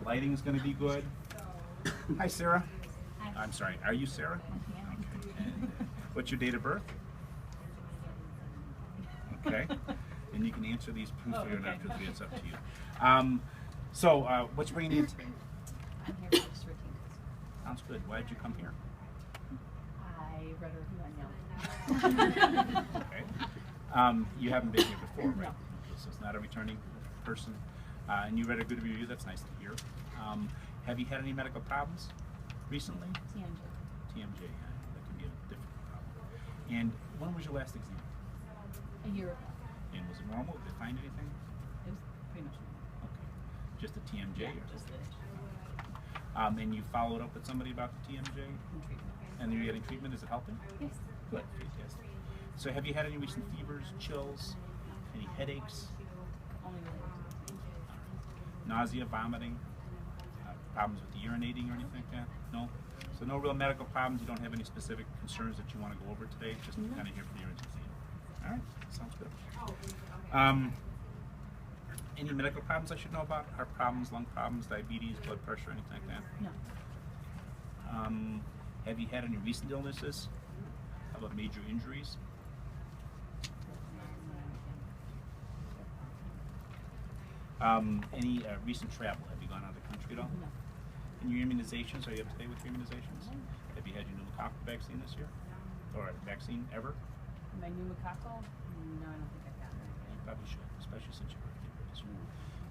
lighting is going to be good. Hi, Sarah. Hi. I'm sorry. Are you Sarah? Okay. And what's your date of birth? Okay. And you can answer these truthfully or not truthfully. It's up to you. So, what's bringing you today? I'm here for just routine. Sounds good. Why did you come here? I read a review on Yelp. Okay. You haven't been here before, right? No. Okay, so it's not a returning person. And you read a good review. That's nice to hear. Have you had any medical problems recently? TMJ. TMJ. That could be a different problem. And when was your last exam? A year ago. And was it normal? Did they find anything? It was pretty much normal. Okay. Just a TMJ? Yeah, or? just the And you followed up with somebody about the TMJ? treatment. And you're getting treatment? Is it helping? Yes. Good. Fantastic. So have you had any recent fevers, chills, any headaches, Only related to TMJ. nausea, vomiting, problems with the urinating or anything like that? No? So no real medical problems? You don't have any specific concerns that you want to go over today? Just kind of here for your exam. All right. Sounds good. Any medical problems I should know about? Heart problems, lung problems, diabetes, blood pressure, anything like that? No. Have you had any recent illnesses? How about major injuries? Any recent travel? Have you gone out of the country at all? No. And your immunizations, are you up to date with your immunizations? Have you had your pneumococcal vaccine this year? Or a vaccine ever? My pneumococcal? No, I don't think I've gotten it. You probably should, especially since you're working here this year.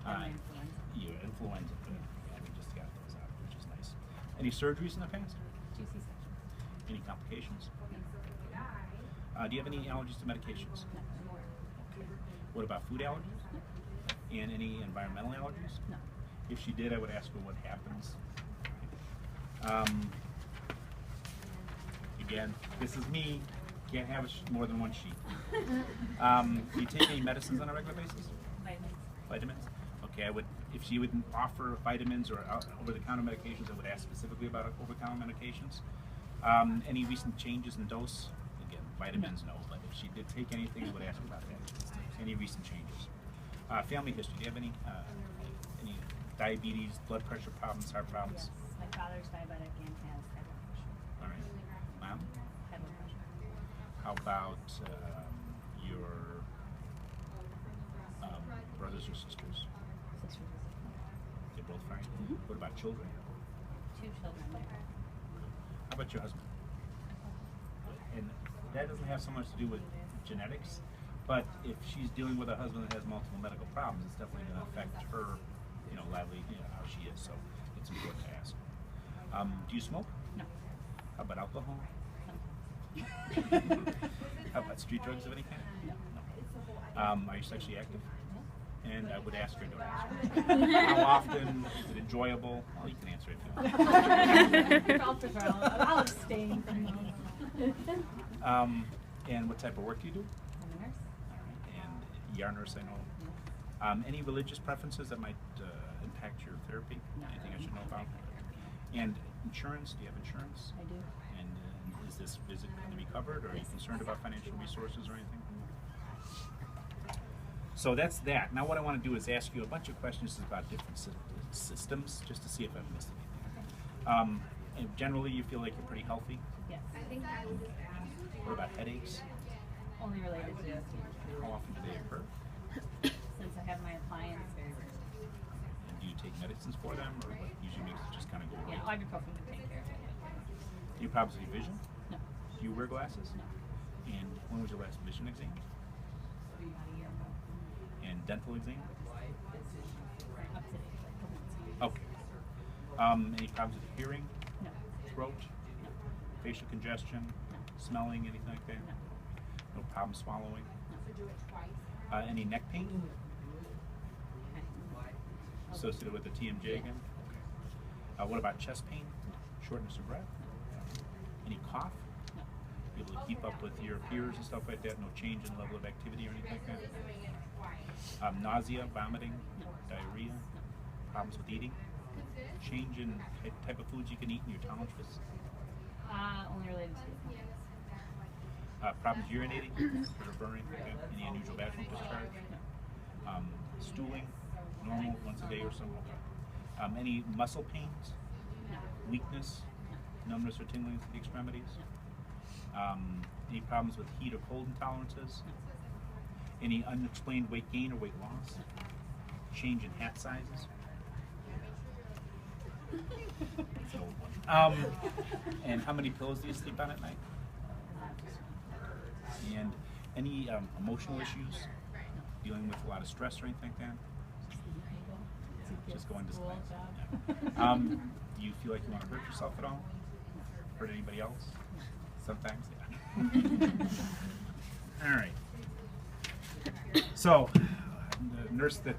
And my influenza. Your influenza, good. Yeah, we just got those out, which is nice. Any surgeries in the past? 2 C-sections. Any complications? No. Do you have any allergies to medications? No. Okay. What about food allergies? And any environmental allergies? No. If she did, I would ask her what happens. Again, this is me. Can't have more than one sheet. Do you take any medicines on a regular basis? Vitamins. Vitamins? Okay, I would. If she would offer vitamins or over-the-counter medications, I would ask specifically about over-the-counter medications. Any recent changes in dose? Again, vitamins, no. But if she did take anything, I would ask about that. Any recent changes? Family history. Do you have any diabetes, blood pressure problems, heart problems? Yes. My father's diabetic and has high blood pressure. All right. Mom? High blood pressure. How about your brothers or sisters? 6 years. They're both fine? What about children? 2 children. How about your husband? And that doesn't have so much to do with genetics, but if she's dealing with a husband that has multiple medical problems, it's definitely going to affect her, how she is. So it's important to ask. Do you smoke? No. How about alcohol? No. How about street drugs of any kind? No. Are you sexually active? And I would ask her, don't ask her. How often? Is it enjoyable? Well, you can answer it if you want. I'll abstain from those. And what type of work do you do? I'm a nurse. And you're a nurse, I know. Any religious preferences that might impact your therapy? No. Anything I should know about? And insurance? Do you have insurance? I do. And is this visit going to be covered, or are you concerned about financial resources or anything? So that's that. Now what I want to do is ask you a bunch of questions about different systems, just to see if I've missed anything. And generally, you feel like you're pretty healthy? Yes. What about headaches? Only related to How often do they occur? since I have my appliance, very rarely. And do you take medicines for them, or what usually makes it just kind of go away? Yeah, ibuprofen to take care of it. Do you have problems with your vision? No. Do you wear glasses? No. And when was your last vision exam? About a year ago. And dental exam? Up to date, like a couple months ago. Okay. Any problems with hearing? No. Throat? No. Facial congestion? No. Smelling? Anything like that? No. No problem swallowing? No. Any neck pain Okay. associated with the TMJ again? Okay. What about chest pain? Shortness of breath? Any cough? No. You able to keep up with your peers and stuff like that? No change in level of activity or anything like that? Nausea, vomiting, diarrhea, problems with eating? Change in type of foods you can eat in your tolerances? Only related to Problems urinating or burning? Okay. Any unusual vaginal discharge? Stooling, normal, once a day or so? Okay. Any muscle pains, No. weakness, numbness or tingling to the extremities? Any problems with heat or cold intolerances? Any unexplained weight gain or weight loss? Change in hat sizes? That's an old one. And how many pillows do you sleep on at night? And any emotional issues? Dealing with a lot of stress or anything like that? Just going to school. Yeah. Do you feel like you want to hurt yourself at all? Hurt anybody else? Sometimes, yeah. All right. So, the nurse that,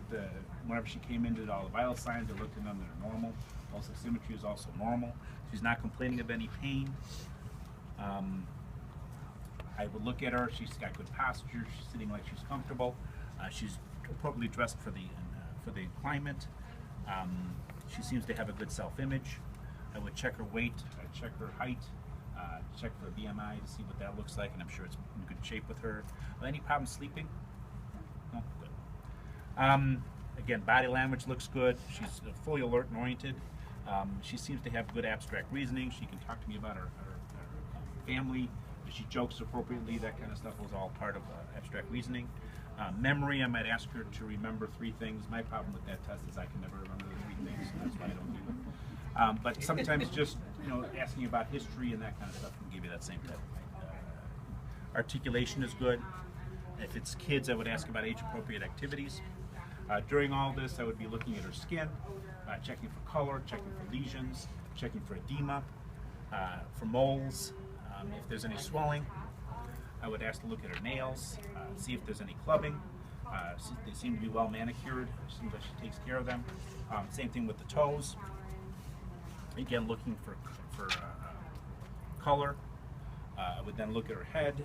whenever she came in, did all the vital signs. They looked at them, they're normal. Pulse oximetry is also normal. She's not complaining of any pain. I would look at her. She's got good posture. She's sitting like she's comfortable. She's appropriately dressed for the climate. She seems to have a good self-image. I would check her weight. I'd check her height. Check for a BMI to see what that looks like, and I'm sure it's in good shape with her. Any problems sleeping? No? Good. Again, body language looks good. She's fully alert and oriented. She seems to have good abstract reasoning. She can talk to me about her family. She jokes appropriately. That kind of stuff was all part of abstract reasoning. Memory, I might ask her to remember 3 things. My problem with that test is I can never remember the 3 things, so that's why I don't do it. But sometimes just asking about history and that kind of stuff can give you that same type of articulation is good. If it's kids, I would ask about age-appropriate activities. During all this, I would be looking at her skin, checking for color, checking for lesions, checking for edema, for moles, if there's any swelling. I would ask to look at her nails, see if there's any clubbing. They seem to be well manicured. It seems like she takes care of them. Same thing with the toes. Again, looking for color. I would then look at her head.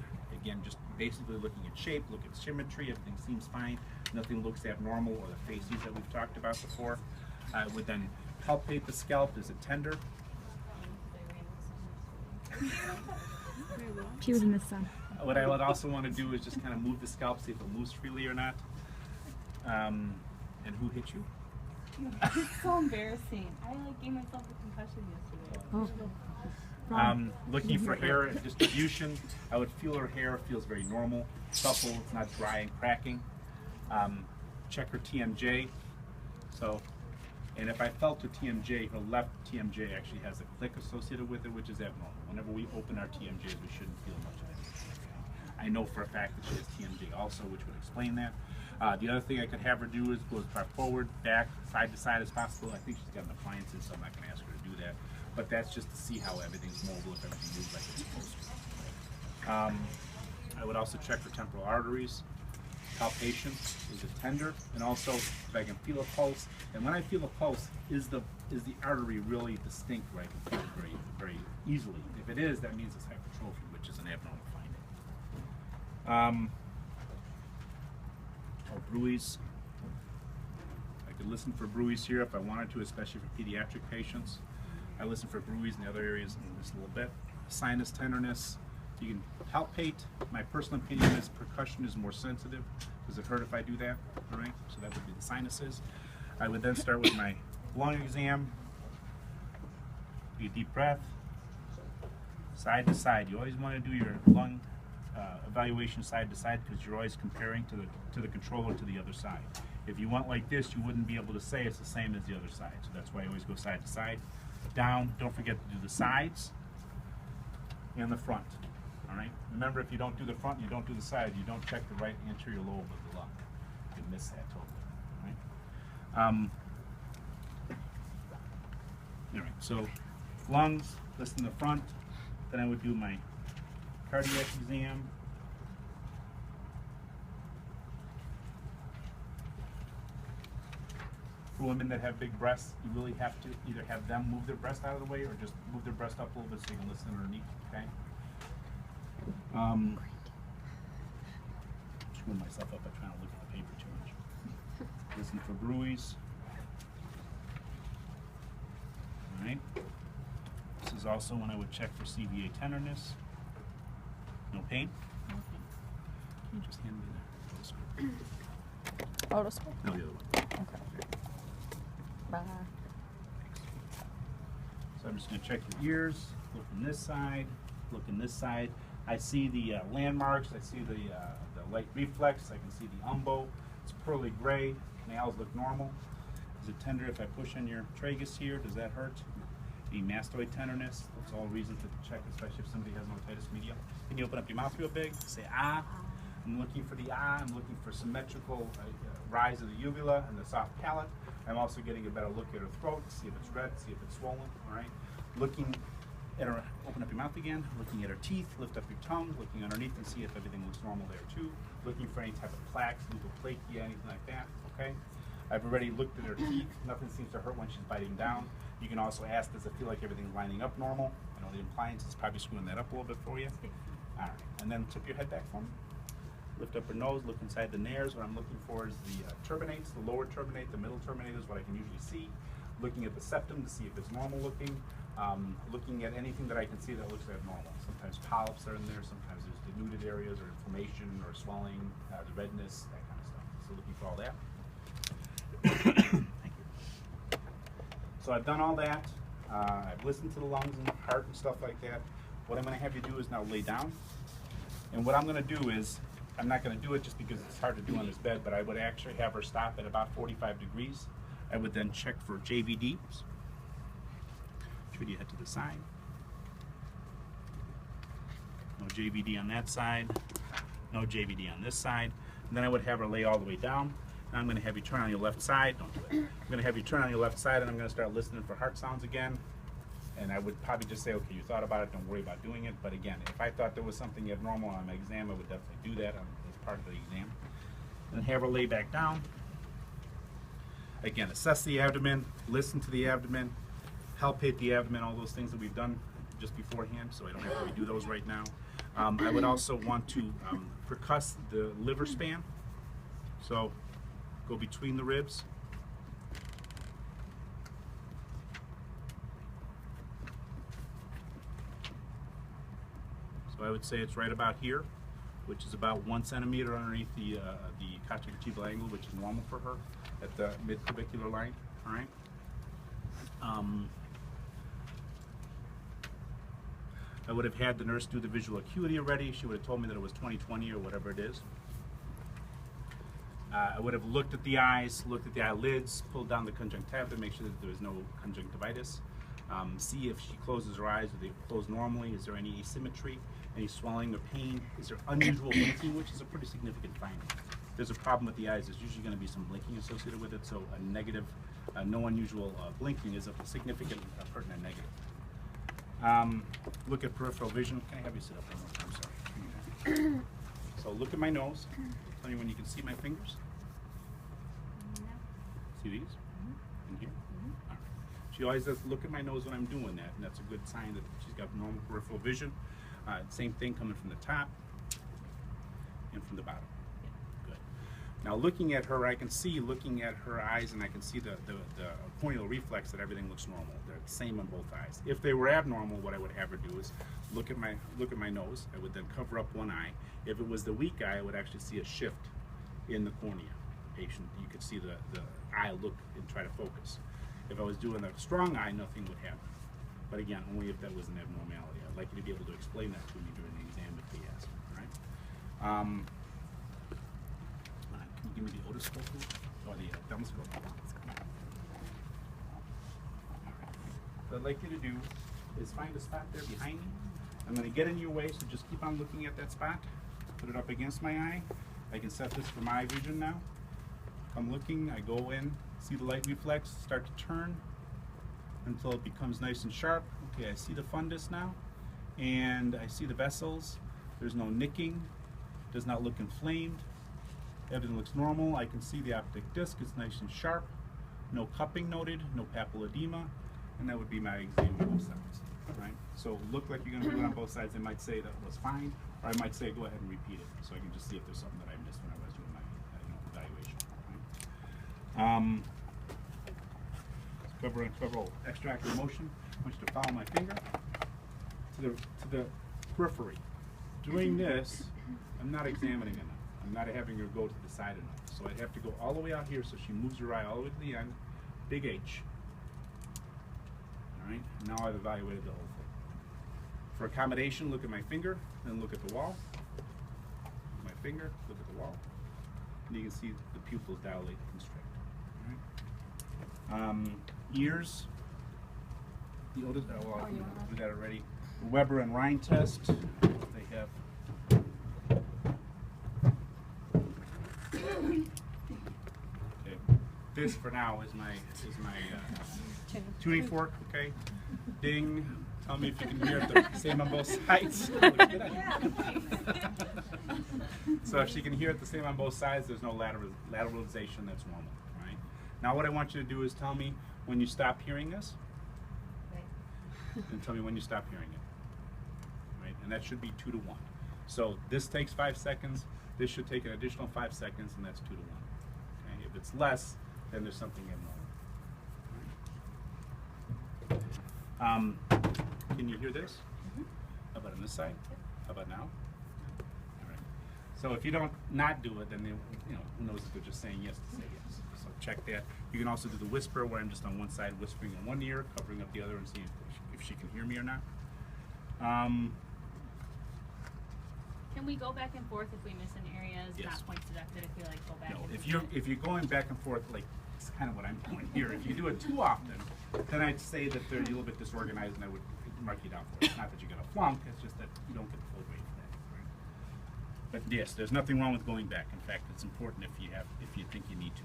Again, just basically looking at shape, look at symmetry. Everything seems fine. Nothing looks abnormal, or the facies that we've talked about before. I would then palpate the scalp. Is it tender? She was in the sun. What I would also want to do is just kind of move the scalp, see if it moves freely or not. And who hit you? It's so embarrassing. I gave myself a concussion yesterday. Oh. Looking for hair distribution. I would feel her hair feels very normal, supple, it's not dry and cracking. Check her TMJ. So, and if I felt her TMJ, her left TMJ actually has a click associated with it, which is abnormal. Whenever we open our TMJs, we shouldn't feel much of it. I know for a fact that she has TMJ also, which would explain that. The other thing I could have her do is go as far forward, back, side to side as possible. I think she's got an appliances, so I'm not going to ask her to do that. But that's just to see how everything's mobile, if everything moves like it's supposed to. I would also check for temporal arteries. Palpation, is it tender? And also, if I can feel a pulse. And when I feel a pulse, is the artery really distinct where I can feel it very, very easily? If it is, that means it's hypertrophy, which is an abnormal finding. Bruise. I could listen for bruise here if I wanted to, especially for pediatric patients. I listen for bruise in the other areas in just a little bit. Sinus tenderness. You can palpate. My personal opinion is percussion is more sensitive. Does it hurt if I do that? All right, so that would be the sinuses. I would then start with my lung exam. Do a deep breath. Side to side. You always want to do your lung evaluation side to side because you're always comparing to the controller to the other side. If you went like this, you wouldn't be able to say it's the same as the other side. So that's why I always go side to side. Down. Don't forget to do the sides and the front. All right. Remember, if you don't do the front and you don't do the side, you don't check the right anterior lobe of the lung. You miss that totally. All right. All right. So lungs. Listen to the front. Then I would do my cardiac exam. For women that have big breasts, you really have to either have them move their breast out of the way or just move their breast up a little bit so you can listen underneath, okay? Screwing myself up by trying to look at the paper too much. Listen for bruise. All right. This is also when I would check for CVA tenderness. No pain? Okay. Can you just hand me the Otoscope? No, the other one. Okay. Bye. So I'm just going to check your ears, look on this side, look on this side. I see the landmarks, I see the light reflex, I can see the umbo. It's pearly gray, canals look normal. Is it tender if I push on your tragus here? Does that hurt? Any mastoid tenderness? That's all reasons to check, especially if somebody has otitis media. Can you open up your mouth real big? Say ah. I'm looking for the eye. I'm looking for symmetrical rise of the uvula and the soft palate. I'm also getting a better look at her throat, see if it's red, see if it's swollen. All right. Looking at her, open up your mouth again. Looking at her teeth, lift up your tongue, looking underneath and see if everything looks normal there too. Looking for any type of plaques, leukoplakia, anything like that. Okay. I've already looked at her teeth. Nothing seems to hurt when she's biting down. You can also ask, does it feel like everything's lining up normal? I know the appliance is probably screwing that up a little bit for you. All right. And then tip your head back for me. Lift up her nose, look inside the nares. What I'm looking for is the turbinates, the lower turbinate, the middle turbinate is what I can usually see. Looking at the septum to see if it's normal looking. Looking at anything that I can see that looks abnormal. Sometimes polyps are in there, sometimes there's denuded areas or inflammation or swelling, the redness, that kind of stuff. So looking for all that. Thank you. So I've done all that. I've listened to the lungs and the heart and stuff like that. What I'm going to have you do is now lay down. And what I'm going to do is, I'm not going to do it just because it's hard to do on this bed, but I would actually have her stop at about 45 degrees. I would then check for JVDs. Should you head to the side? No JVD on that side. No JVD on this side. And then I would have her lay all the way down. Now I'm going to have you turn on your left side. Don't do it. I'm going to have you turn on your left side, and I'm going to start listening for heart sounds again. And I would probably just say, okay, you thought about it, don't worry about doing it. But again, if I thought there was something abnormal on my exam, I would definitely do that as part of the exam. And have her lay back down. Again, assess the abdomen, listen to the abdomen, palpate the abdomen, all those things that we've done just beforehand, so I don't have to redo those right now. I would also want to percuss the liver span. So go between the ribs. So I would say it's right about here, which is about 1 centimeter underneath the costovertebral angle, which is normal for her at the mid-clavicular line. All right. I would have had the nurse do the visual acuity already. She would have told me that it was 20/20 or whatever it is. I would have looked at the eyes, looked at the eyelids, pulled down the conjunctiva to make sure that there was no conjunctivitis. See if she closes her eyes, do they close normally? Is there any asymmetry, any swelling or pain? Is there unusual blinking, which is a pretty significant finding. If there's a problem with the eyes, there's usually going to be some blinking associated with it, so a negative, no unusual blinking is a significant pertinent negative. Look at peripheral vision. Can I have you sit up one more time? Sorry. So look at my nose. Tell me when you can see my fingers. See these? In here? All right. She always does look at my nose when I'm doing that, and that's a good sign that she's got normal peripheral vision. Same thing coming from the top and from the bottom. Good. Now looking at her, I can see, looking at her eyes, and I can see the corneal reflex that everything looks normal. They're the same on both eyes. If they were abnormal, what I would have her do is look at my nose. I would then cover up one eye. If it was the weak eye, I would actually see a shift in the cornea. Patient, you could see the eye look and try to focus. If I was doing a strong eye, nothing would happen. But again, only if that was an abnormality. I'd like you to be able to explain that to me during the exam if they ask. All right. Can you give me the otoscope or the dermoscope? What I'd like you to do is find a spot there behind me. I'm going to get in your way, so just keep on looking at that spot. Put it up against my eye. I can set this for my vision now. I'm looking, I go in, see the light reflex, start to turn until it becomes nice and sharp. Okay, I see the fundus now, and I see the vessels. There's no nicking, does not look inflamed. Everything looks normal. I can see the optic disc, it's nice and sharp. No cupping noted, no papilledema, and that would be my exam on both sides. Right? So look like you're going to do it on both sides. I might say that was fine, or I might say go ahead and repeat it, so I can just see if there's something that I missed when I was doing my evaluation. Right? Cover extract motion. I want you to follow my finger to the periphery. Doing this, I'm not examining enough. I'm not having her go to the side enough. So I'd have to go all the way out here so she moves her eye all the way to the end. Big H. All right? Now I've evaluated the whole thing. For accommodation, look at my finger, then look at the wall. My finger, look at the wall. And you can see the pupils dilate and constrict. All right? Ears. The oldest, well, we got it ready. Weber and Rhine test. They have. Okay. This for now is my tuning fork. Okay. Ding. Tell me if you can hear it the same on both sides. So if she can hear it the same on both sides, there's no lateralization. That's normal. Right. Now what I want you to do is tell me when you stop hearing this. And tell me when you stop hearing it. Right? And that should be 2 to 1. So this takes 5 seconds. This should take an additional 5 seconds, and that's 2 to 1. Okay? If it's less, then there's something abnormal. Right? Can you hear this? How about on this side? How about now? All right. So if you don't not do it, then they, who knows if they're just saying yes to say yes. So check that. You can also do the whisper, where I'm just on one side whispering in one ear, covering up the other, and seeing if she can hear me or not. Can we go back and forth if we miss an area? Is Yes. not point deducted if we like go back? No, and if forth? you're going back and forth, like it's kind of what I'm doing here. If you do it too often, then I'd say that they're a little bit disorganized, and I would mark you down for it. It's not that you're gonna flunk; it's just that you don't get the full grade for that. Right? But yes, there's nothing wrong with going back. In fact, it's important if you think you need to.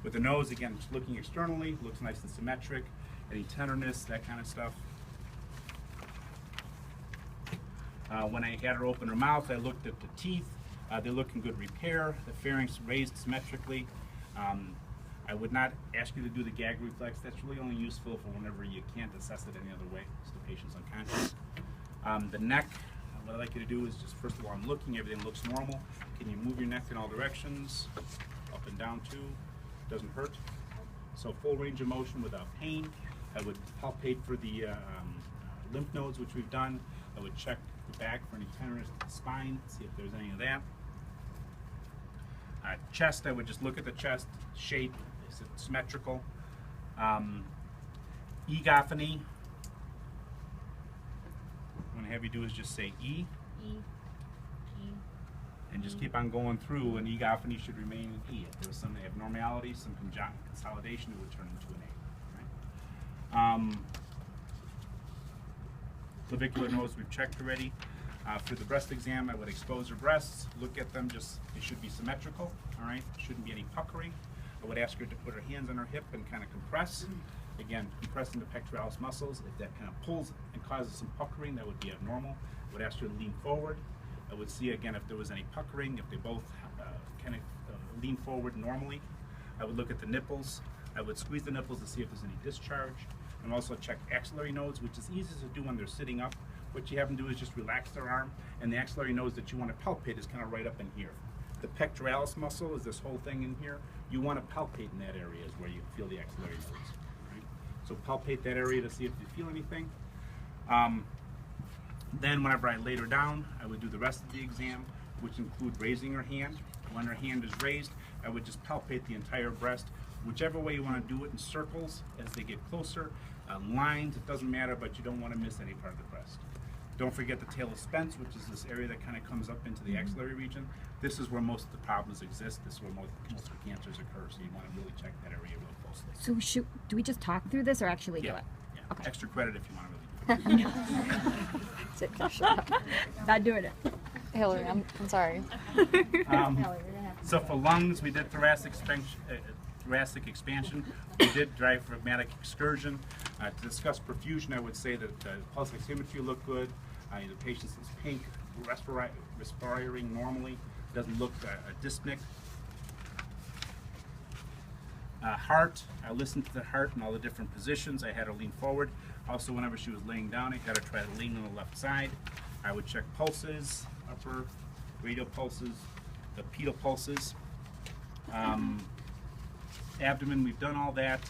With the nose, again, just looking externally, looks nice and symmetric. Any tenderness, that kind of stuff. When I had her open her mouth, I looked at the teeth. They look in good repair. The pharynx raised symmetrically. I would not ask you to do the gag reflex. That's really only useful for whenever you can't assess it any other way, so the patient's unconscious. The neck, what I'd like you to do is just, first of all, I'm looking, everything looks normal. Can you move your neck in all directions? Up and down too. Doesn't hurt. So full range of motion without pain. I would palpate for the lymph nodes, which we've done. I would check the back for any tenderness to the spine, see if there's any of that. Chest, I would just look at the chest, shape, is it symmetrical? Egophony, what I'm going to have you do is just say E, and just keep on going through, and egophony should remain in E. If there was some abnormality, some consolidation, it would turn into an A. Right? Clavicular nose we've checked already. For the breast exam, I would expose her breasts, look at them, they should be symmetrical, all right? Shouldn't be any puckering. I would ask her to put her hands on her hip and kind of compress. Again, compressing the pectoralis muscles. If that kind of pulls and causes some puckering, that would be abnormal. I would ask her to lean forward. I would see again if there was any puckering, if they both kind of lean forward normally. I would look at the nipples. I would squeeze the nipples to see if there's any discharge. And also check axillary nodes, which is easy to do when they're sitting up. What you have them do is just relax their arm, and the axillary nodes that you want to palpate is kind of right up in here. The pectoralis muscle is this whole thing in here. You want to palpate in that area is where you feel the axillary nodes. Right? So palpate that area to see if you feel anything. Then whenever I laid her down, I would do the rest of the exam, which include raising her hand. When her hand is raised, I would just palpate the entire breast, whichever way you want to do it, in circles as they get closer. Lines, it doesn't matter, but you don't want to miss any part of the breast. Don't forget the tail of Spence, which is this area that kind of comes up into the axillary region. This is where most of the problems exist. This is where most of the cancers occur, so you want to really check that area real closely. So do we just talk through this or actually do it? Yeah. Okay. Extra credit if you want to really do it. Not doing it. Hillary, I'm sorry. So for lungs, we did thoracic expansion. We did diaphragmatic excursion. To discuss perfusion, I would say that pulse oximetry looked good. The patient is pink, respiring normally, doesn't look dyspneic. Heart, I listened to the heart in all the different positions. I had her lean forward. Also, whenever she was laying down, I had her try to lean on the left side. I would check pulses, upper radial pulses, the pedal pulses. Abdomen, we've done all that.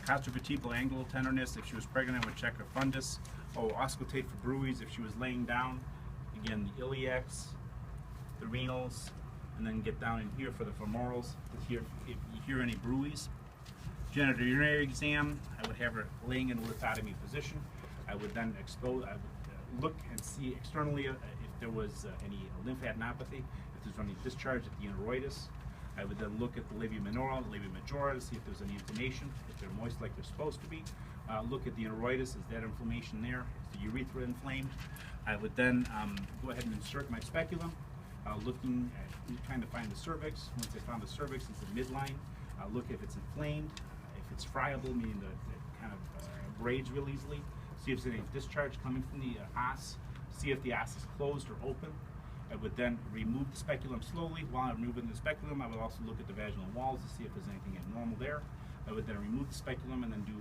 Costovertebral angular tenderness, if she was pregnant, I would check her fundus. Auscultate for bruits if she was laying down. Again, the iliacs, the renals, and then get down in here for the femorals if you hear any bruits. Genitourinary exam, I would have her laying in a lithotomy position. I would then expose, I would look and see externally if there was any lymphadenopathy, if there's any discharge at the inoroides. I would then look at the labia minora, labia majora to see if there's any inflammation, if they're moist like they're supposed to be. Look at the inoroides, is that inflammation there? Is the urethra inflamed? I would then go ahead and insert my speculum, looking at trying to find the cervix. Once I found the cervix, it's the midline. Look if it's inflamed, if it's friable, meaning that it kind of abrades real easily. See if there's any discharge coming from the os. See if the os is closed or open. I would then remove the speculum slowly. While I'm removing the speculum, I would also look at the vaginal walls to see if there's anything abnormal there. I would then remove the speculum and then do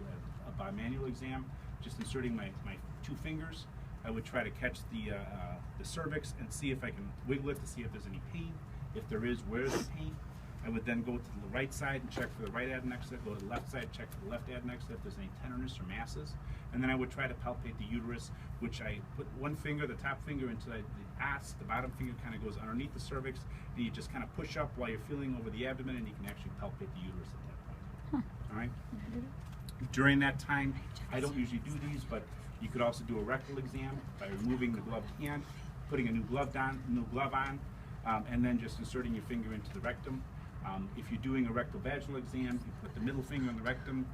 a bimanual exam, just inserting my 2 fingers. I would try to catch the cervix and see if I can wiggle it to see if there's any pain. If there is, where is the pain? I would then go to the right side and check for the right adnexa, go to the left side, check for the left adnexa if there's any tenderness or masses. And then I would try to palpate the uterus, which I put one finger, the top finger, into the os, the bottom finger kind of goes underneath the cervix, and you just kind of push up while you're feeling over the abdomen, and you can actually palpate the uterus at that point. All right? During that time, I don't usually do these, but you could also do a rectal exam by removing the gloved hand, putting a new glove on, and then just inserting your finger into the rectum. If you're doing a rectal vaginal exam, you put the middle finger in the rectum,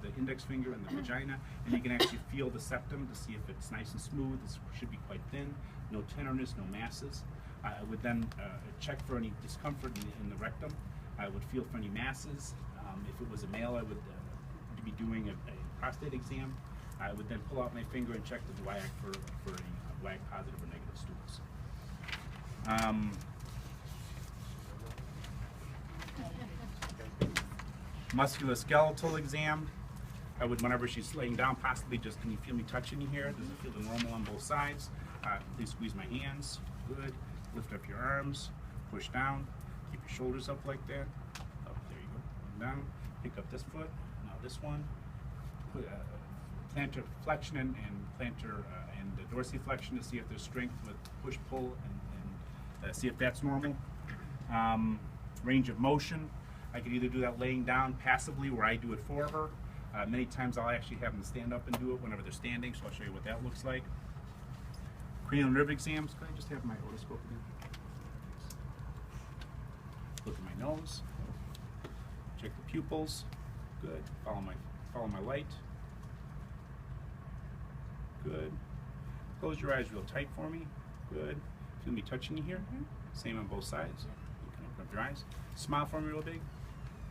the index finger in the vagina, and you can actually feel the septum to see if it's nice and smooth. This should be quite thin, no tenderness, no masses. I would then check for any discomfort in the rectum. I would feel for any masses. If it was a male, I would be doing a prostate exam. I would then pull out my finger and check the WAG for any WAG positive or negative stools. Musculoskeletal exam. I would, whenever she's laying down, possibly just, can you feel me touching you here? Does it feel normal on both sides? Please squeeze my hands. Good. Lift up your arms. Push down. Keep your shoulders up like that. Up, there you go. Down. Pick up this foot. Now this one. Put, plantar flexion and plantar and dorsiflexion to see if there's strength with push pull and see if that's normal. Range of motion. I could either do that laying down passively, where I do it for her. Many times I'll actually have them stand up and do it whenever they're standing, so I'll show you what that looks like. Cranial nerve exams. Can I just have my otoscope again? Look at my nose. Check the pupils. Good. Follow my light. Good. Close your eyes real tight for me. Good. Feel me touching you here. Same on both sides. You can open up your eyes. Smile for me real big.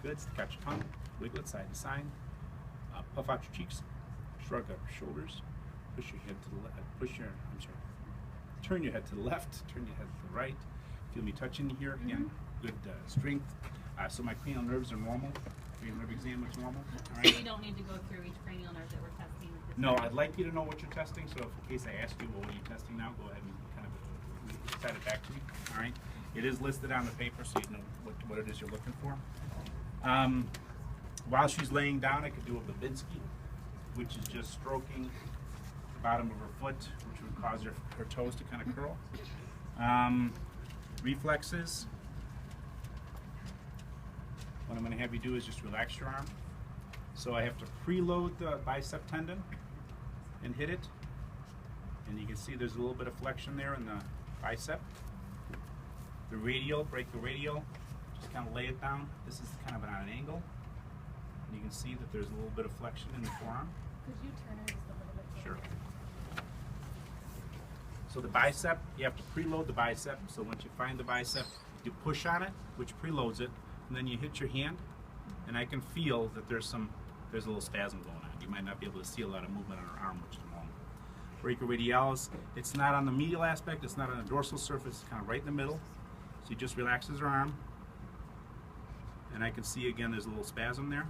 Good. Stick out your tongue. Wiggle it side to side. Puff out your cheeks. Shrug up your shoulders. Push your head to the left. Turn your head to the left. Turn your head to the right. Feel me touching you here. Again, good strength. So my cranial nerves are normal. Cranial nerve exam looks normal. All right. So we don't need to go through each cranial nerve that we're testing. No, I'd like you to know what you're testing. So if in case I ask you, well, what are you testing now? Go ahead and kind of set it back to me. All right. It is listed on the paper, so you know what it is you're looking for. While she's laying down, I could do a Babinski, which is just stroking the bottom of her foot, which would cause her toes to kind of curl. Reflexes. What I'm going to have you do is just relax your arm. So I have to preload the bicep tendon and hit it. And you can see there's a little bit of flexion there in the bicep. The radial, break the radial, just kind of lay it down. This is kind of on an angle. And you can see that there's a little bit of flexion in the forearm. Could you turn it just a little bit? Sure. So the bicep, you have to preload the bicep. So once you find the bicep, you push on it, which preloads it, and then you hit your hand, and I can feel that there's a little spasm going on. You might not be able to see a lot of movement on her arm, which is normal. Brachioradialis, it's not on the medial aspect, it's not on the dorsal surface, it's kind of right in the middle. So he just relaxes her arm, and I can see again there's a little spasm there.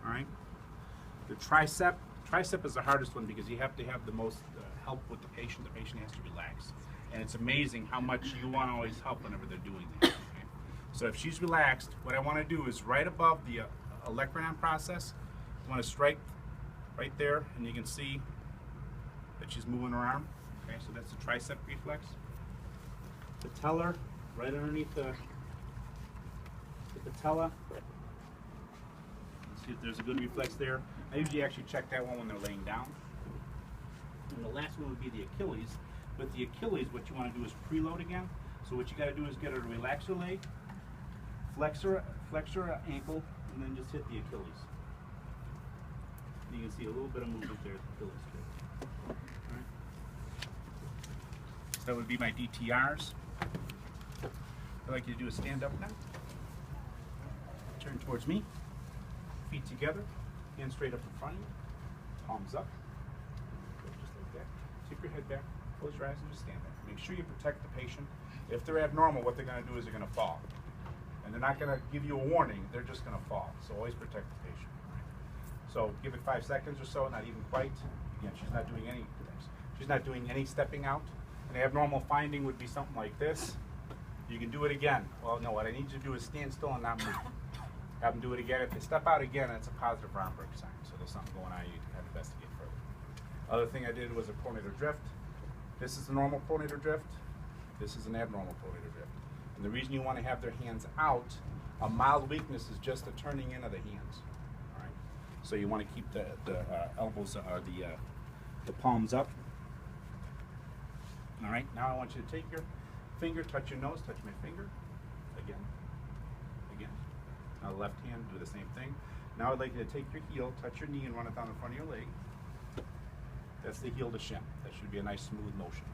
All right. The tricep is the hardest one because you have to have the most help with the patient. The patient has to relax, and it's amazing how much you want to always help whenever they're doing that. Okay? So if she's relaxed, what I want to do is right above the olecranon process, I want to strike right there, and you can see that she's moving her arm. Okay, so that's the tricep reflex. Patellar, right underneath the patella. See if there's a good reflex there. I usually actually check that one when they're laying down. And the last one would be the Achilles. With the Achilles, what you want to do is preload again. So what you got to do is get her to relax her leg, flex her ankle, and then just hit the Achilles. And you can see a little bit of movement there at the Achilles. All right. So that would be my DTRs. What I'd like you to do is stand up now. Turn towards me. Feet together. Hands straight up in front of you. Palms up. Just like that. Tip your head back. Close your eyes and just stand there. Make sure you protect the patient. If they're abnormal, what they're going to do is they're going to fall. And they're not going to give you a warning. They're just going to fall. So always protect the patient. Right? So give it 5 seconds or so, not even quite. Again, she's not doing any stepping out. An abnormal finding would be something like this. You can do it again. Well, no, what I need you to do is stand still and not move. Have them do it again. If they step out again, it's a positive Romberg sign. So there's something going on. You have to investigate further. Other thing I did was a pronator drift. This is the normal pronator drift. This is an abnormal pronator drift. And the reason you want to have their hands out, a mild weakness is just the turning in of the hands. All right. So you want to keep the elbows or the palms up. All right. Now I want you to take your finger, touch your nose, touch my finger. Again. Again. Now the left hand, do the same thing. Now I'd like you to take your heel, touch your knee, and run it down the front of your leg. That's the heel to shin. That should be a nice smooth motion.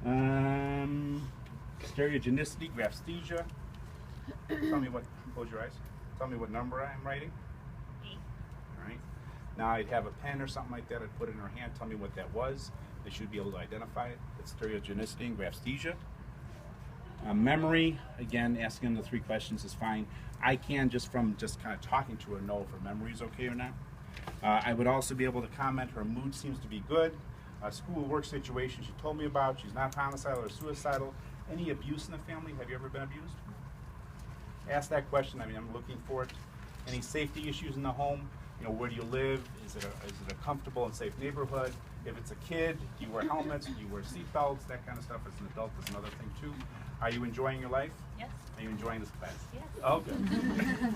All right. Stereogenicity, graphesthesia. Tell me what. Close your eyes. Tell me what number I'm writing. 8. All right. Now I'd have a pen or something like that. I'd put it in her hand. Tell me what that was. They should be able to identify it. It's stereogenicity and graphesthesia. Memory, again, asking the 3 questions is fine. I can, just from kind of talking to her, know if her memory is okay or not. I would also be able to comment her mood seems to be good. School work situation she told me about. She's not homicidal or suicidal. Any abuse in the family? Have you ever been abused? Ask that question. I mean, I'm looking for it. Any safety issues in the home? You know, where do you live? Is it a comfortable and safe neighborhood? If it's a kid, do you wear helmets? Do you wear seatbelts? That kind of stuff. As an adult, is another thing too. Are you enjoying your life? Yes. Are you enjoying this class? Yes. Oh, good.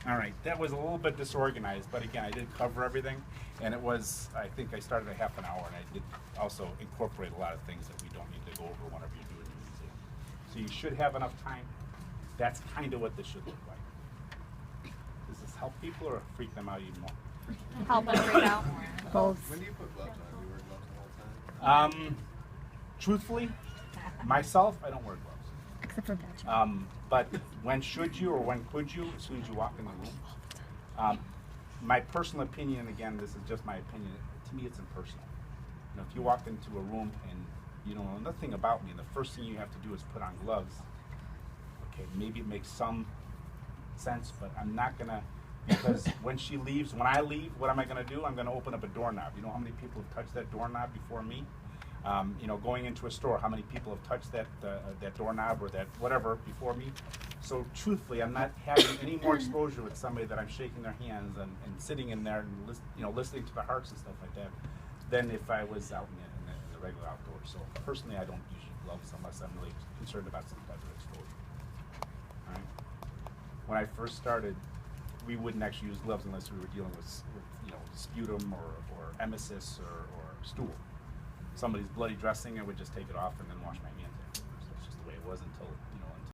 All right, that was a little bit disorganized, but again, I did cover everything, and it was, I think I started a half an hour, and I did also incorporate a lot of things that we don't need to go over whenever you're doing the museum. So you should have enough time. That's kind of what this should look like. Does this help people or freak them out even more? Help us freak out. Both. When do you put gloves on? Do you wear gloves the whole time? Truthfully, myself, I don't wear gloves. Except for Patrick. But when should you or when could you? As soon as you walk in the room. My personal opinion, again, this is just my opinion, to me it's impersonal. You know, if you walked into a room and you don't know nothing about me and the first thing you have to do is put on gloves, okay, maybe it makes some sense, but I'm not gonna, because when she leaves, when I leave, what am I gonna do? I'm gonna open up a doorknob. You know how many people have touched that doorknob before me? You know, going into a store, how many people have touched that doorknob or that whatever before me? So truthfully, I'm not having any more exposure with somebody that I'm shaking their hands and sitting in there and listening to the hearts and stuff like that, than if I was out in the regular outdoors. So personally, I don't use gloves unless I'm really concerned about some type of exposure. All right. When I first started, we wouldn't actually use gloves unless we were dealing with sputum or emesis or stool. Somebody's bloody dressing, I would just take it off and then wash my hands afterwards. That's just the way it was until